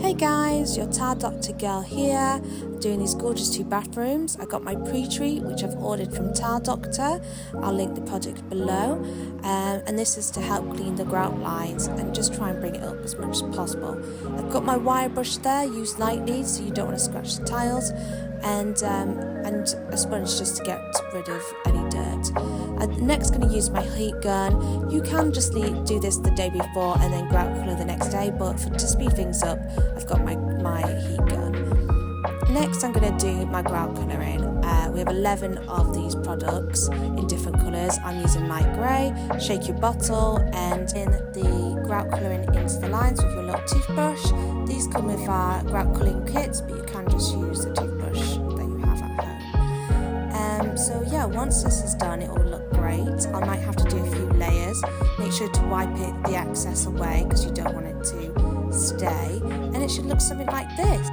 Hey guys, your tile doctor girl here, doing these gorgeous 2 bathrooms. I got my pre-treat, which I've ordered from Tile Doctor. I'll link the product below. And this is to help clean the grout lines and just try and bring it up as much as possible. I've got my wire brush there, used lightly so you don't want to scratch the tiles, and a sponge just to get rid of any dirt. I'm next going to use my heat gun. You can just do this the day before and then grout colour the next day, but to speed things up, I've got my heat gun. Next I'm going to do my grout colouring. We have 11 of these products in different colours. I'm using light grey. Shake your bottle and in the grout colouring into the lines with your little toothbrush. These come with our grout colouring kits, but you can just use the toothbrush that you have at home. So yeah, once this is done, it will look great. I might have to do a few layers. Make sure to wipe the excess away because you don't want it to stay, and it should look something like this.